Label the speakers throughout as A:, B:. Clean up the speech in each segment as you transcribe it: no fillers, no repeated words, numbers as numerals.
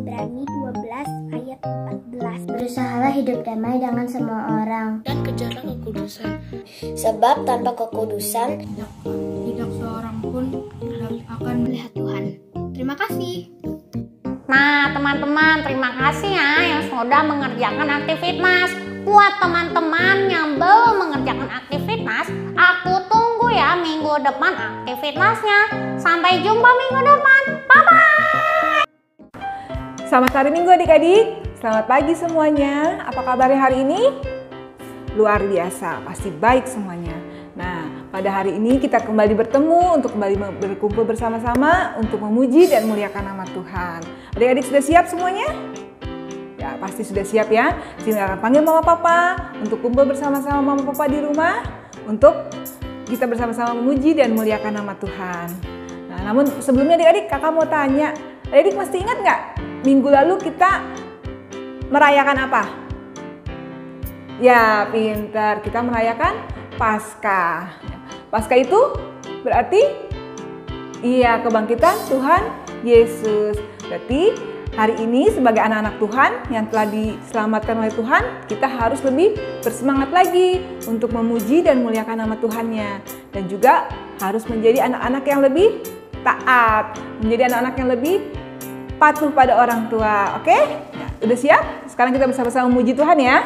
A: Ibrani 12 ayat 14. Berusahalah hidup damai dengan semua orang
B: dan kejarlah kekudusan.
C: Sebab tanpa kekudusan
B: tidak seorang pun akan melihat Tuhan. Terima kasih.
D: Nah teman-teman, terima kasih ya yang sudah mengerjakan aktivitas. Buat teman-teman yang belum mengerjakan aktivitas, aku tunggu ya minggu depan aktivitasnya. Sampai jumpa minggu depan. Bye-bye.
E: Selamat hari Minggu adik-adik. Selamat pagi semuanya. Apa kabarnya hari ini? Luar biasa, pasti baik semuanya. Nah, pada hari ini kita kembali bertemu untuk kembali berkumpul bersama-sama untuk memuji dan muliakan nama Tuhan. Adik-adik sudah siap semuanya? Ya, pasti sudah siap ya. Silakan panggil mama papa untuk kumpul bersama-sama mama papa di rumah untuk kita bersama-sama memuji dan muliakan nama Tuhan. Nah, namun sebelumnya adik-adik, kakak mau tanya, adik-adik masih ingat nggak minggu lalu kita merayakan apa? Ya, pintar. Kita merayakan Paskah. Paskah itu berarti iya kebangkitan Tuhan Yesus. Berarti hari ini sebagai anak-anak Tuhan yang telah diselamatkan oleh Tuhan, kita harus lebih bersemangat lagi untuk memuji dan muliakan nama Tuhannya. Dan juga harus menjadi anak-anak yang lebih taat, menjadi anak-anak yang lebih patuh pada orang tua. Oke? Ya, udah siap? Sekarang kita bersama-sama memuji Tuhan ya.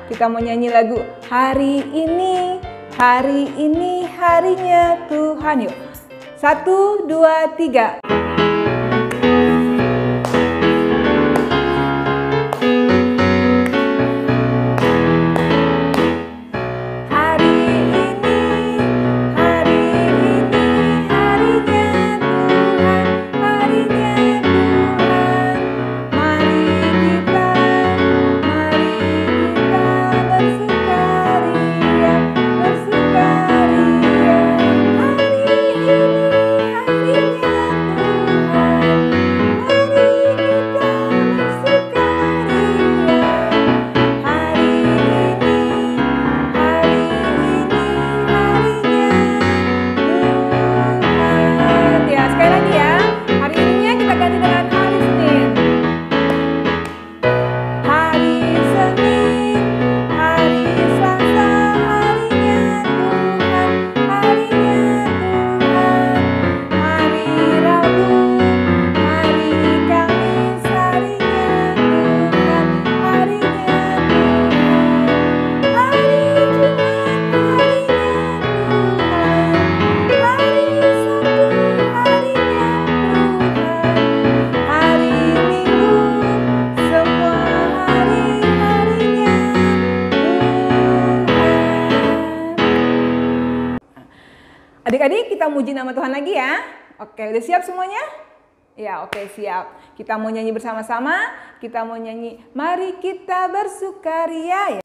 E: Kita mau nyanyi lagu Hari Ini harinya Tuhan. Yuk. 1, 2, 3. Adik-adik, kita muji nama Tuhan lagi ya. Oke, udah siap semuanya? Ya, oke, siap. Kita mau nyanyi bersama-sama. Kita mau nyanyi, mari kita bersukaria ya.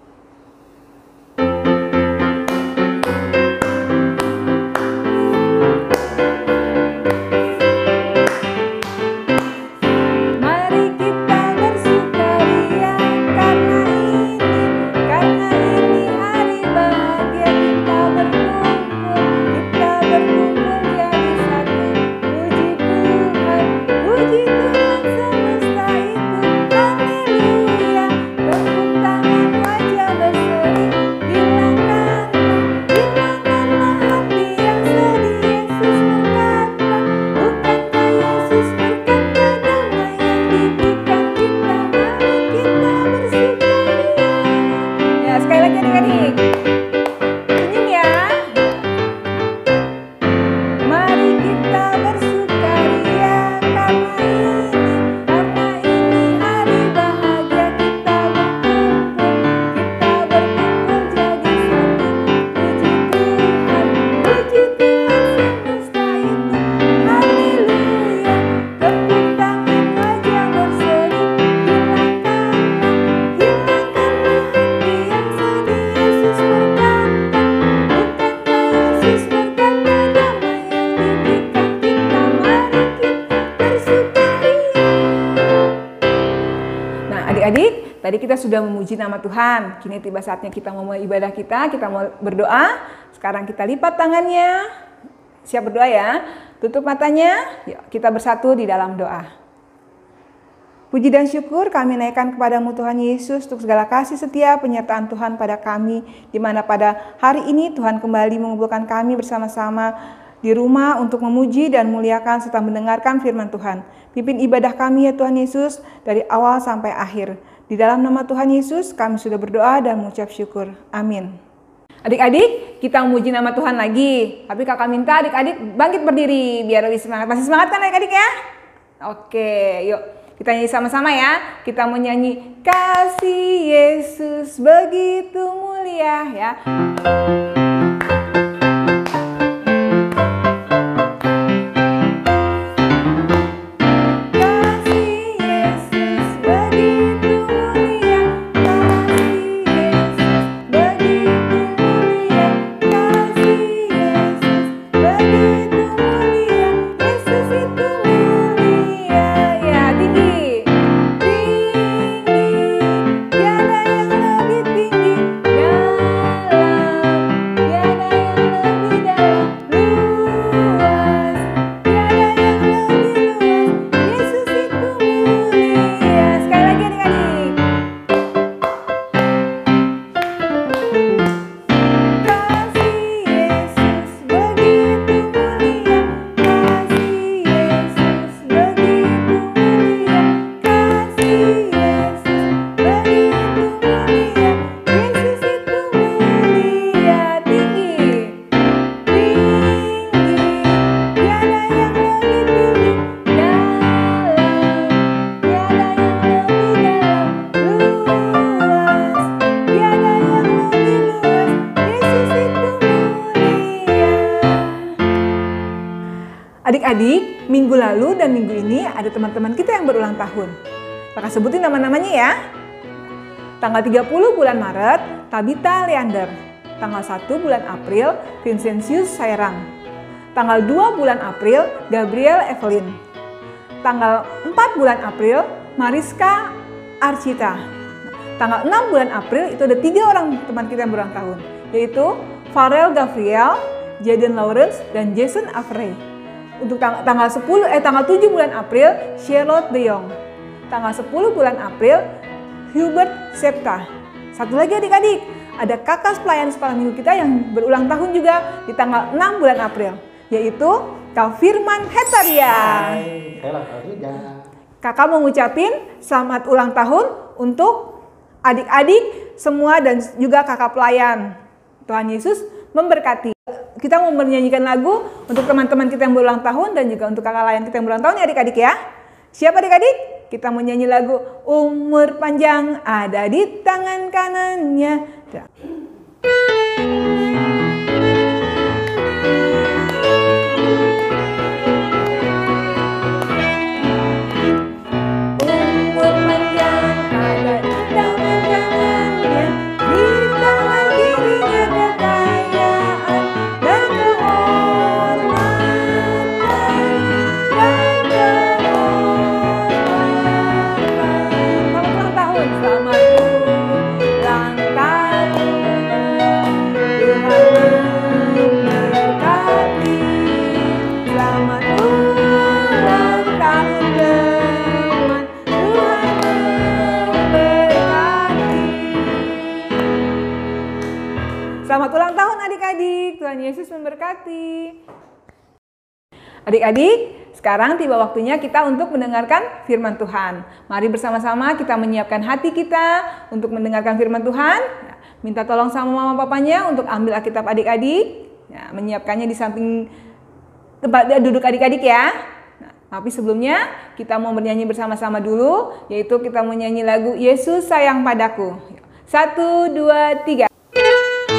E: Adik-adik, tadi kita sudah memuji nama Tuhan. Kini tiba saatnya kita mau mulai ibadah kita mau berdoa. Sekarang kita lipat tangannya. Siap berdoa ya. Tutup matanya. Yuk, kita bersatu di dalam doa. Puji dan syukur kami naikkan kepadamu Tuhan Yesus untuk segala kasih setia penyertaan Tuhan pada kami, di mana pada hari ini Tuhan kembali mengumpulkan kami bersama-sama di rumah untuk memuji dan muliakan serta mendengarkan firman Tuhan. Pimpin ibadah kami ya Tuhan Yesus dari awal sampai akhir. Di dalam nama Tuhan Yesus kami sudah berdoa dan mengucap syukur. Amin. Adik-adik, kita memuji nama Tuhan lagi. Tapi kakak minta adik-adik bangkit berdiri biar lebih semangat. Masih semangat kan adik-adik ya? Oke, yuk. Kita nyanyi sama-sama ya. Kita mau nyanyi kasih Yesus begitu mulia ya. Adik-adik, minggu lalu dan minggu ini ada teman-teman kita yang berulang tahun. Kakak sebutin nama-namanya ya. Tanggal 30 bulan Maret, Tabita Leander. Tanggal 1 bulan April, Vincentius Sairang. Tanggal 2 bulan April, Gabriel Evelyn. Tanggal 4 bulan April, Mariska Archita. Tanggal 6 bulan April itu ada 3 orang teman kita yang berulang tahun, yaitu Farel Gabriel, Jaden Lawrence, dan Jason Avery. Untuk tanggal 7 bulan April, Charlotte De Jong. Tanggal 10 bulan April, Hubert Septa. Satu lagi adik-adik, ada kakak pelayan sekolah minggu kita yang berulang tahun juga di tanggal 6 bulan April, yaitu Kak Firman Hetaria. Kakak mau ngucapin selamat ulang tahun untuk adik-adik semua dan juga kakak pelayan. Tuhan Yesus memberkati. Kita mau menyanyikan lagu untuk teman-teman kita yang berulang tahun dan juga untuk kakak layan kita yang berulang tahun ya adik-adik ya. Siap adik-adik? Kita mau nyanyi lagu Umur Panjang Ada di Tangan Kanannya. Selamat ulang tahun adik-adik, Tuhan Yesus memberkati. Adik-adik, sekarang tiba waktunya kita untuk mendengarkan firman Tuhan. Mari bersama-sama kita menyiapkan hati kita untuk mendengarkan firman Tuhan. Minta tolong sama mama papanya untuk ambil Alkitab adik-adik. Menyiapkannya di samping tempat duduk adik-adik ya. Tapi sebelumnya kita mau bernyanyi bersama-sama dulu, yaitu kita mau nyanyi lagu Yesus Sayang Padaku. 1, 2, 3.
A: Sayang padaku.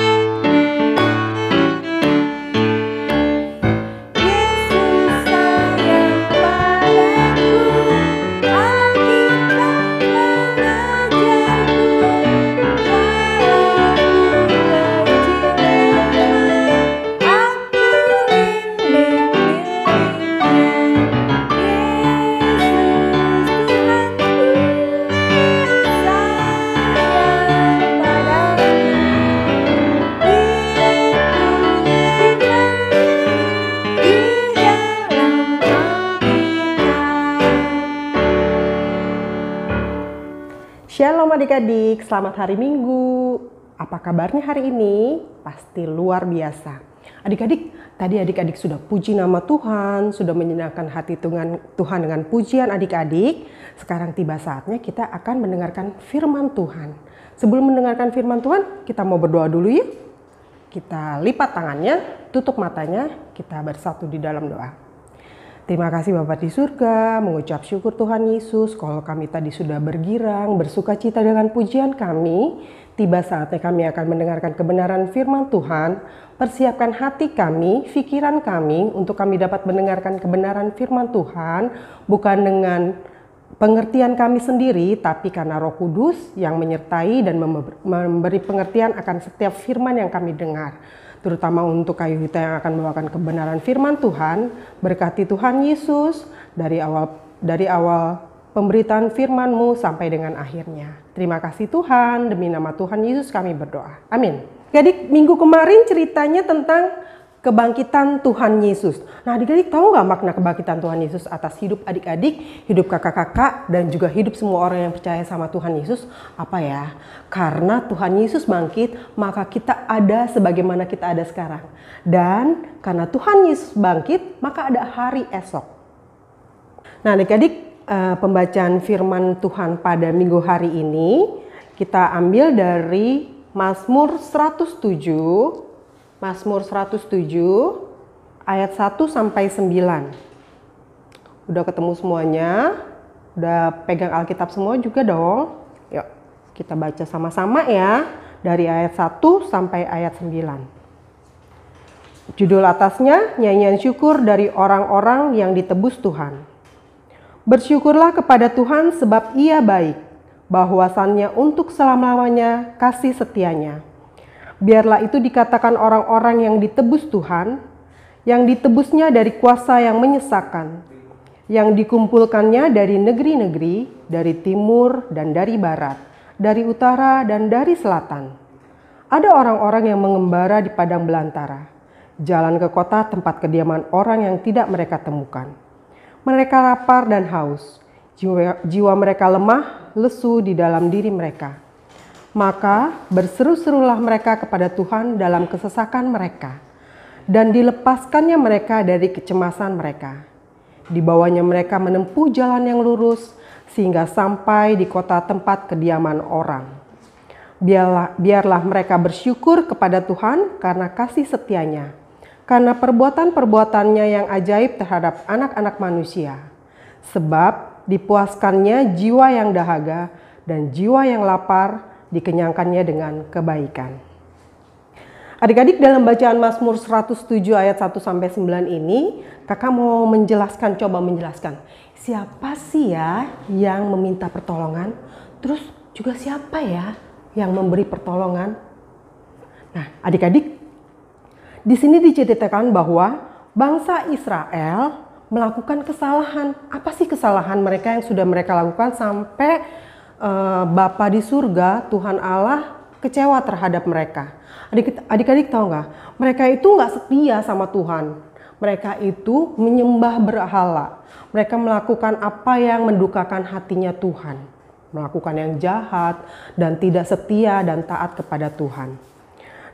F: Shalom adik-adik, selamat hari Minggu. Apa kabarnya hari ini? Pasti luar biasa. Adik-adik, tadi adik-adik sudah puji nama Tuhan, sudah menyenangkan hati Tuhan dengan pujian adik-adik. Sekarang tiba saatnya kita akan mendengarkan firman Tuhan. Sebelum mendengarkan firman Tuhan, kita mau berdoa dulu ya. Kita lipat tangannya, tutup matanya, kita bersatu di dalam doa. Terima kasih Bapa di surga, mengucap syukur Tuhan Yesus kalau kami tadi sudah bergirang, bersuka cita dengan pujian kami. Tiba saatnya kami akan mendengarkan kebenaran firman Tuhan. Persiapkan hati kami, pikiran kami untuk kami dapat mendengarkan kebenaran firman Tuhan. Bukan dengan pengertian kami sendiri, tapi karena Roh Kudus yang menyertai dan memberi pengertian akan setiap firman yang kami dengar. Terutama untuk Kayu Hita yang akan membawakan kebenaran firman Tuhan. Berkati Tuhan Yesus dari awal pemberitaan firman-Mu sampai dengan akhirnya. Terima kasih Tuhan, demi nama Tuhan Yesus kami berdoa. Amin. Adik, minggu kemarin ceritanya tentang kebangkitan Tuhan Yesus. Nah adik-adik tahu nggak makna kebangkitan Tuhan Yesus atas hidup adik-adik, hidup kakak-kakak, dan juga hidup semua orang yang percaya sama Tuhan Yesus? Apa ya? Karena Tuhan Yesus bangkit, maka kita ada sebagaimana kita ada sekarang. Dan karena Tuhan Yesus bangkit, maka ada hari esok. Nah adik-adik, pembacaan firman Tuhan pada minggu hari ini, kita ambil dari Mazmur 107, Mazmur 107 ayat 1 sampai 9. Udah ketemu semuanya? Udah pegang Alkitab semua juga dong? Yuk kita baca sama-sama ya. Dari ayat 1 sampai ayat 9. Judul atasnya, nyanyian syukur dari orang-orang yang ditebus Tuhan. Bersyukurlah kepada Tuhan sebab Ia baik, bahwasannya untuk selama-lamanya kasih setianya. Biarlah itu dikatakan orang-orang yang ditebus Tuhan, yang ditebusnya dari kuasa yang menyesakan, yang dikumpulkannya dari negeri-negeri, dari timur dan dari barat, dari utara dan dari selatan. Ada orang-orang yang mengembara di padang belantara, jalan ke kota tempat kediaman orang yang tidak mereka temukan. Mereka lapar dan haus, jiwa mereka lemah, lesu di dalam diri mereka. Maka berseru-serulah mereka kepada Tuhan dalam kesesakan mereka, dan dilepaskannya mereka dari kecemasan mereka. Dibawanya mereka menempuh jalan yang lurus, sehingga sampai di kota tempat kediaman orang. Biarlah mereka bersyukur kepada Tuhan karena kasih setianya, karena perbuatan-perbuatannya yang ajaib terhadap anak-anak manusia. Sebab dipuaskannya jiwa yang dahaga dan jiwa yang lapar, dikenyangkannya dengan kebaikan. Adik-adik, dalam bacaan Mazmur 107 ayat 1 sampai 9 ini, kakak mau coba menjelaskan siapa sih ya yang meminta pertolongan, terus juga siapa ya yang memberi pertolongan. Nah, adik-adik, di sini diceritakan bahwa bangsa Israel melakukan kesalahan. Apa sih kesalahan mereka yang sudah mereka lakukan sampai Bapa di surga, Tuhan Allah kecewa terhadap mereka? Adik-adik tahu nggak? Mereka itu nggak setia sama Tuhan. Mereka itu menyembah berhala. Mereka melakukan apa yang mendukakan hatinya Tuhan. Melakukan yang jahat dan tidak setia dan taat kepada Tuhan.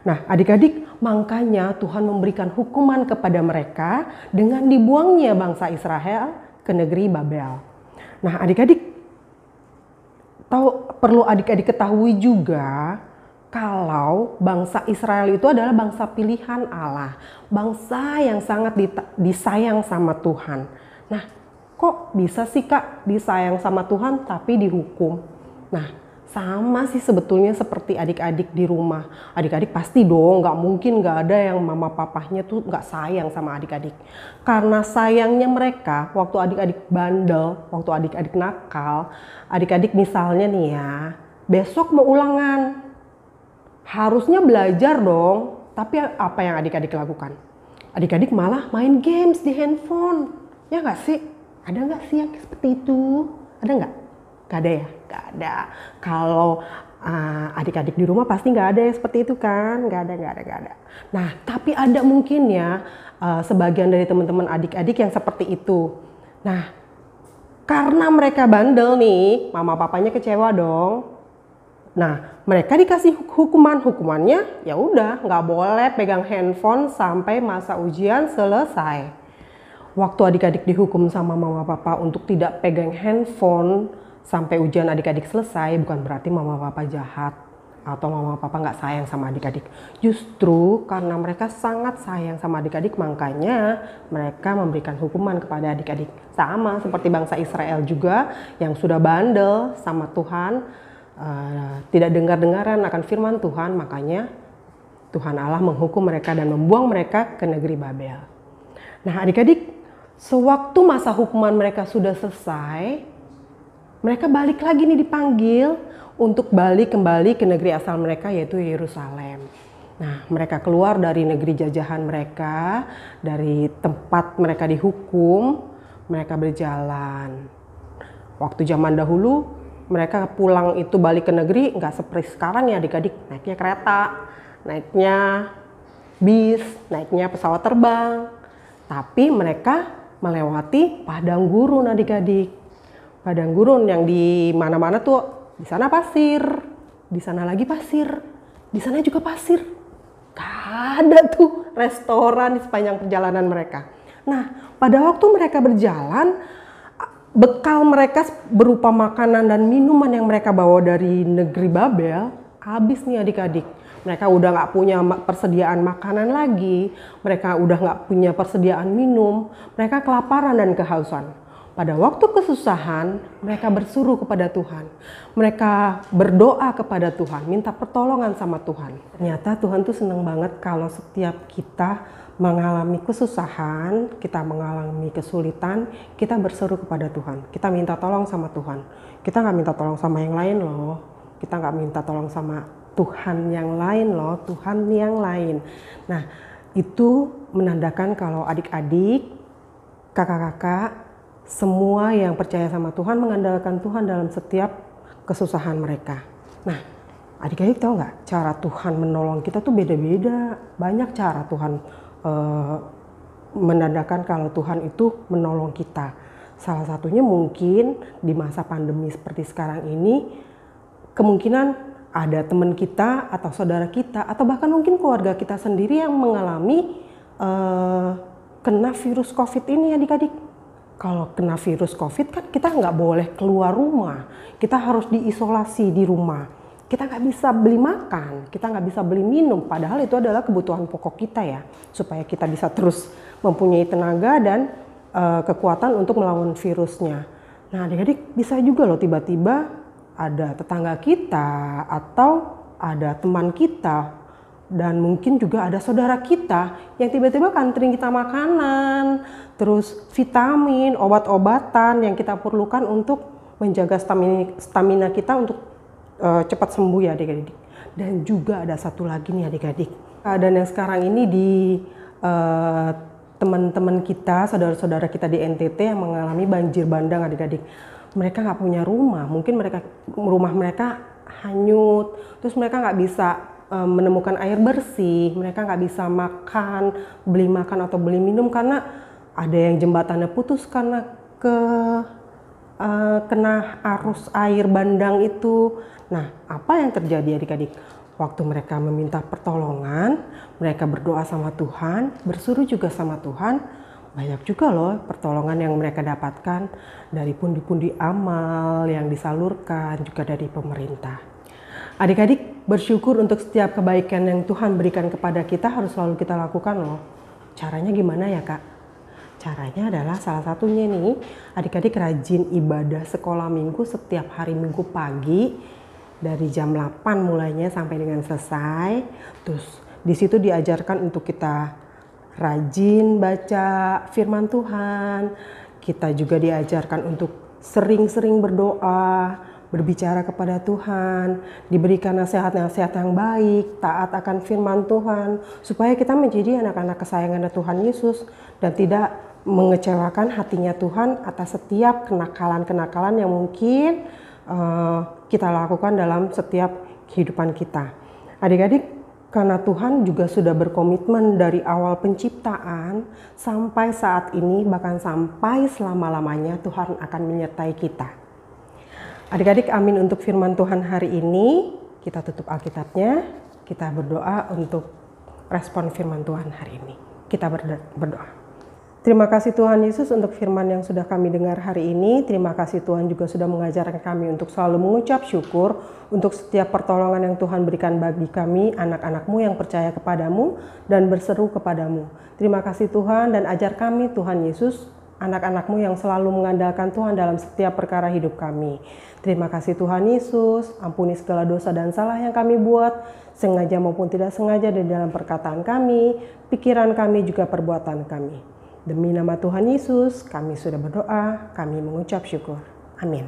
F: Nah adik-adik, makanya Tuhan memberikan hukuman kepada mereka dengan dibuangnya bangsa Israel ke negeri Babel. Nah adik-adik, perlu adik-adik ketahui juga kalau bangsa Israel itu adalah bangsa pilihan Allah. Bangsa yang sangat disayang sama Tuhan. Nah, kok bisa sih Kak disayang sama Tuhan tapi dihukum? Nah, sama sih sebetulnya seperti adik-adik di rumah. Adik-adik pasti dong, nggak mungkin nggak ada yang mama papahnya tuh nggak sayang sama adik-adik. Karena sayangnya mereka waktu adik-adik bandel, waktu adik-adik nakal, adik-adik misalnya nih ya, besok mau ulangan, harusnya belajar dong. Tapi apa yang adik-adik lakukan? Adik-adik malah main games di handphone. Ya nggak sih? Ada nggak sih yang seperti itu? Ada nggak? Gak ada ya? Gak ada. Kalau adik-adik di rumah pasti gak ada yang seperti itu kan? Gak ada. Nah, tapi ada mungkin ya sebagian dari teman-teman adik-adik yang seperti itu. Nah, karena mereka bandel nih, mama papanya kecewa dong. Nah, mereka dikasih hukumannya ya udah nggak boleh pegang handphone sampai masa ujian selesai. Waktu adik-adik dihukum sama mama papa untuk tidak pegang handphone sampai ujian adik-adik selesai, bukan berarti mama papa jahat atau mama papa nggak sayang sama adik-adik. Justru karena mereka sangat sayang sama adik-adik, makanya mereka memberikan hukuman kepada adik-adik. Sama seperti bangsa Israel juga yang sudah bandel sama Tuhan, tidak dengar-dengaran akan firman Tuhan, makanya Tuhan Allah menghukum mereka dan membuang mereka ke negeri Babel. Nah adik-adik, sewaktu masa hukuman mereka sudah selesai, mereka balik lagi nih dipanggil untuk balik kembali ke negeri asal mereka, yaitu Yerusalem. Nah mereka keluar dari negeri jajahan mereka, dari tempat mereka dihukum, mereka berjalan. Waktu zaman dahulu mereka pulang itu balik ke negeri nggak seperti sekarang ya adik-adik, naiknya kereta, naiknya bis, naiknya pesawat terbang. Tapi mereka melewati padang gurun adik-adik. Padang gurun yang di mana-mana tuh, di sana pasir, di sana lagi pasir, di sana juga pasir. Gak ada tuh restoran di sepanjang perjalanan mereka. Nah pada waktu mereka berjalan, bekal mereka berupa makanan dan minuman yang mereka bawa dari negeri Babel habis nih adik-adik. Mereka udah nggak punya persediaan makanan lagi, mereka udah nggak punya persediaan minum, mereka kelaparan dan kehausan. Pada waktu kesusahan, mereka berseru kepada Tuhan, mereka berdoa kepada Tuhan, minta pertolongan sama Tuhan. Ternyata Tuhan tuh seneng banget kalau setiap kita mengalami kesusahan, kita mengalami kesulitan, kita berseru kepada Tuhan. Kita minta tolong sama Tuhan. Kita nggak minta tolong sama yang lain loh. Kita nggak minta tolong sama Tuhan yang lain loh, Tuhan yang lain. Nah, itu menandakan kalau adik-adik, kakak-kakak, semua yang percaya sama Tuhan mengandalkan Tuhan dalam setiap kesusahan mereka. Nah, adik-adik tahu nggak, cara Tuhan menolong kita tuh beda-beda. Banyak cara Tuhan menandakan kalau Tuhan itu menolong kita. Salah satunya mungkin di masa pandemi seperti sekarang ini, kemungkinan ada teman kita atau saudara kita atau bahkan mungkin keluarga kita sendiri yang mengalami kena virus COVID ini adik-adik. Kalau kena virus COVID kan kita nggak boleh keluar rumah, kita harus diisolasi di rumah. Kita nggak bisa beli makan, kita nggak bisa beli minum, padahal itu adalah kebutuhan pokok kita ya, supaya kita bisa terus mempunyai tenaga dan kekuatan untuk melawan virusnya. Nah adik-adik bisa juga loh tiba-tiba ada tetangga kita atau ada teman kita dan mungkin juga ada saudara kita yang tiba-tiba kantring kita makanan, terus vitamin, obat-obatan yang kita perlukan untuk menjaga stamina kita untuk cepat sembuh ya adik-adik. Dan juga ada satu lagi nih adik-adik, keadaan yang sekarang ini di teman-teman kita, saudara-saudara kita di NTT yang mengalami banjir bandang adik-adik. Mereka nggak punya rumah, mungkin rumah mereka hanyut, terus mereka nggak bisa menemukan air bersih, mereka nggak bisa beli makan atau beli minum karena ada yang jembatannya putus karena kena arus air bandang itu. Nah, apa yang terjadi adik-adik? Waktu mereka meminta pertolongan, mereka berdoa sama Tuhan, berseru juga sama Tuhan, banyak juga loh pertolongan yang mereka dapatkan dari pundi-pundi amal yang disalurkan juga dari pemerintah. Adik-adik, bersyukur untuk setiap kebaikan yang Tuhan berikan kepada kita harus selalu kita lakukan loh. Caranya gimana ya Kak? Caranya adalah salah satunya nih, adik-adik rajin ibadah sekolah minggu setiap hari Minggu pagi dari jam 8 mulainya sampai dengan selesai. Terus di situ diajarkan untuk kita rajin baca firman Tuhan. Kita juga diajarkan untuk sering-sering berdoa, berbicara kepada Tuhan, diberikan nasihat-nasihat yang baik, taat akan firman Tuhan, supaya kita menjadi anak-anak kesayangan Tuhan Yesus dan tidak mengecewakan hatinya Tuhan atas setiap kenakalan-kenakalan yang mungkin kita lakukan dalam setiap kehidupan kita. Adik-adik, karena Tuhan juga sudah berkomitmen dari awal penciptaan sampai saat ini, bahkan sampai selama-lamanya Tuhan akan menyertai kita. Adik-adik, amin untuk firman Tuhan hari ini. kita tutup Alkitabnya, kita berdoa untuk respon firman Tuhan hari ini. Kita berdoa. Terima kasih Tuhan Yesus untuk firman yang sudah kami dengar hari ini. Terima kasih Tuhan juga sudah mengajarkan kami untuk selalu mengucap syukur untuk setiap pertolongan yang Tuhan berikan bagi kami, anak-anak-Mu yang percaya kepadamu dan berseru kepadamu. Terima kasih Tuhan, dan ajar kami Tuhan Yesus, anak-anak-Mu yang selalu mengandalkan Tuhan dalam setiap perkara hidup kami. Terima kasih Tuhan Yesus, ampuni segala dosa dan salah yang kami buat, sengaja maupun tidak sengaja di dalam perkataan kami, pikiran kami, juga perbuatan kami. Demi nama Tuhan Yesus, kami sudah berdoa, kami mengucap syukur. Amin.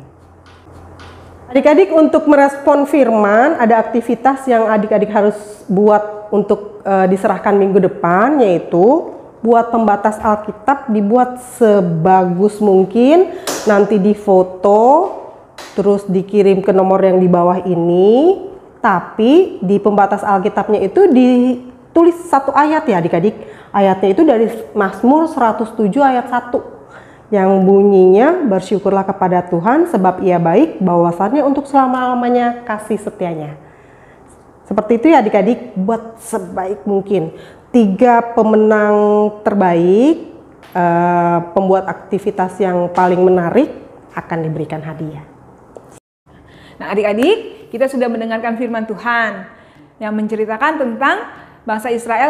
F: Adik-adik, untuk merespon firman, ada aktivitas yang adik-adik harus buat untuk diserahkan minggu depan, yaitu buat pembatas Alkitab dibuat sebagus mungkin, nanti difoto, terus dikirim ke nomor yang di bawah ini. Tapi di pembatas Alkitabnya itu ditulis satu ayat ya adik-adik. Ayatnya itu dari Mazmur 107 ayat 1 yang bunyinya, bersyukurlah kepada Tuhan sebab Ia baik, bahwasannya untuk selama-lamanya kasih setianya. Seperti itu ya adik-adik, buat sebaik mungkin. 3 pemenang terbaik, pembuat aktivitas yang paling menarik akan diberikan hadiah.
E: Nah adik-adik, kita sudah mendengarkan firman Tuhan yang menceritakan tentang bangsa Israel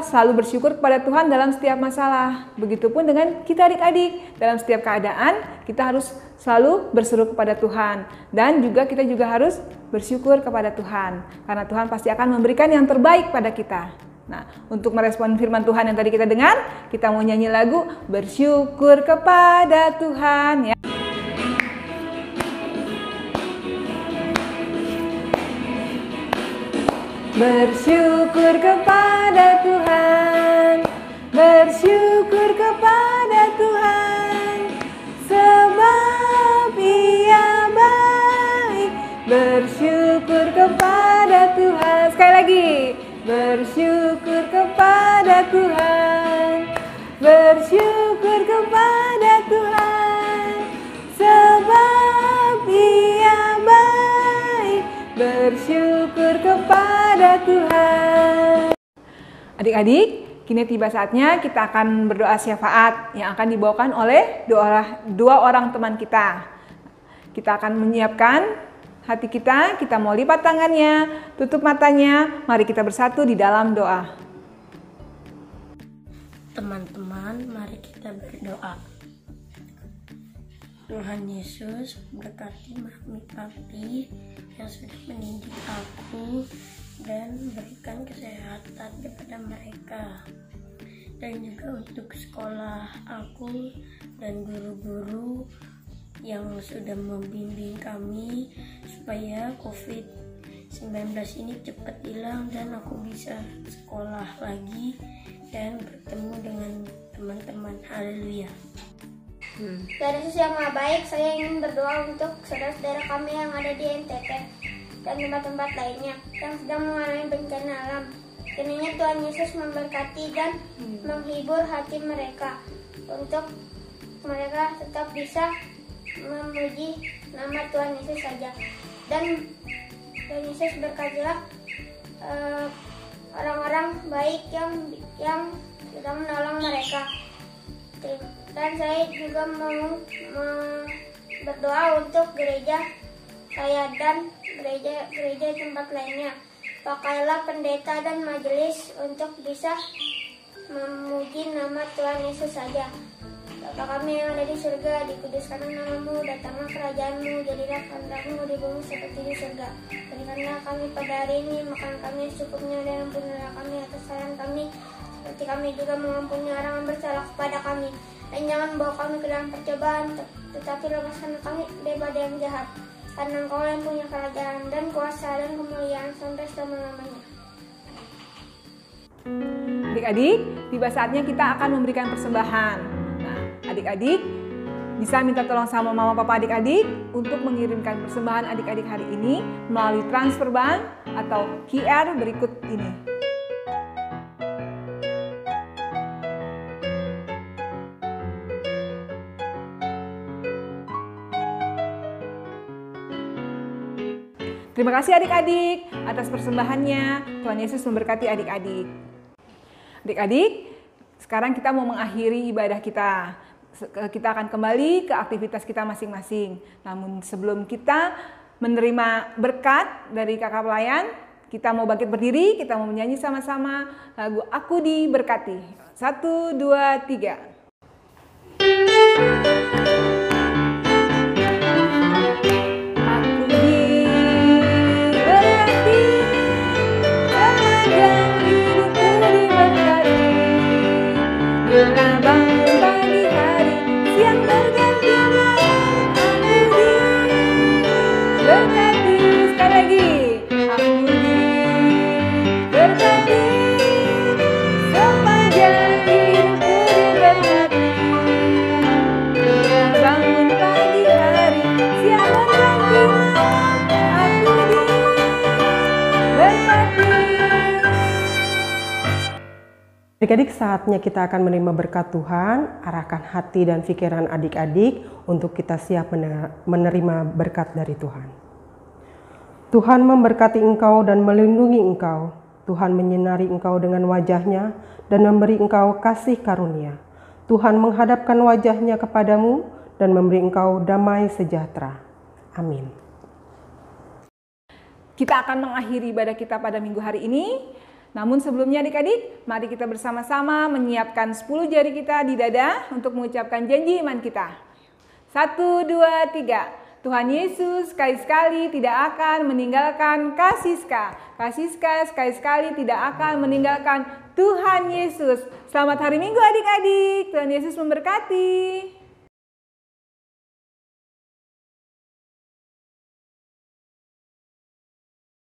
E: selalu bersyukur kepada Tuhan dalam setiap masalah. Begitupun dengan kita adik-adik, dalam setiap keadaan kita harus selalu berseru kepada Tuhan. Dan juga kita juga harus bersyukur kepada Tuhan, karena Tuhan pasti akan memberikan yang terbaik pada kita. Nah, untuk merespon firman Tuhan yang tadi kita dengar, kita mau nyanyi lagu Bersyukur Kepada Tuhan ya. Bersyukur kepada Tuhan, bersyukur kepada Tuhan, sebab Ia baik. Bersyukur kepada Tuhan. Sekali lagi, bersyukur kepada Tuhan, bersyukur kepada Tuhan, sebab Ia baik. Bersyukur kepada Tuhan. Adik-adik, kini tiba saatnya kita akan berdoa syafaat yang akan dibawakan oleh dua orang teman kita. Kita akan menyiapkan hati kita mau lipat tangannya, tutup matanya, mari kita bersatu di dalam doa.
G: Teman-teman, mari kita berdoa. Tuhan Yesus, berkati mami papi yang sudah mendidik aku dan berikan kesehatan kepada mereka, dan juga untuk sekolah aku dan guru-guru yang sudah membimbing kami supaya COVID-19 ini cepat hilang dan aku bisa sekolah lagi dan bertemu dengan teman-teman. Haleluya.
A: Tuhan Yesus yang Maha Baik, saya ingin berdoa untuk saudara-saudara kami yang ada di NTT dan tempat-tempat lainnya yang sedang mengalami bencana alam. Kiranya Tuhan Yesus memberkati dan menghibur hati mereka untuk mereka tetap bisa memuji nama Tuhan Yesus saja. Dan Tuhan Yesus berkatilah orang-orang baik yang sedang menolong mereka. Dan saya juga mau berdoa untuk gereja saya dan gereja tempat lainnya. Pakailah pendeta dan majelis untuk bisa memuji nama Tuhan Yesus saja. Bapa kami yang ada di surga, dikuduskanlah namamu, datanglah kerajaanmu, jadilah kehendakmu di bumi seperti di surga. Berikanlah kami pada hari ini makan kami secukupnya, dan ampunilah kami atas kesalahan kami, seperti kami juga mengampuni orang yang bersalah kepada kami. Dan jangan bawa kami ke dalam percobaan, tetapi lepaskan kami daripada yang jahat. Karena Engkau yang punya kerajaan dan kuasa dan kemuliaan sampai selama-lamanya.
E: Adik-adik, tiba saatnya kita akan memberikan persembahan. Nah, adik-adik bisa minta tolong sama mama papa adik-adik untuk mengirimkan persembahan adik-adik hari ini melalui transfer bank atau QR berikut ini. Terima kasih adik-adik atas persembahannya. Tuhan Yesus memberkati adik-adik. Adik-adik, sekarang kita mau mengakhiri ibadah kita. Kita akan kembali ke aktivitas kita masing-masing. Namun sebelum kita menerima berkat dari kakak pelayan, kita mau bangkit berdiri, kita mau menyanyi sama-sama lagu Aku Diberkati. 1, 2, 3.
F: Adik-adik, saatnya kita akan menerima berkat Tuhan. Arahkan hati dan pikiran adik-adik untuk kita siap menerima berkat dari Tuhan. Tuhan memberkati engkau dan melindungi engkau. Tuhan menyinari engkau dengan wajah-Nya dan memberi engkau kasih karunia. Tuhan menghadapkan wajah-Nya kepadamu dan memberi engkau damai sejahtera. Amin.
E: Kita akan mengakhiri ibadah kita pada minggu hari ini. Namun sebelumnya adik-adik, mari kita bersama-sama menyiapkan 10 jari kita di dada untuk mengucapkan janji iman kita. 1, 2, 3. Tuhan Yesus sekali-sekali tidak akan meninggalkan Kasiska. Kasiska sekali-sekali tidak akan meninggalkan Tuhan Yesus. Selamat hari Minggu adik-adik. Tuhan Yesus memberkati.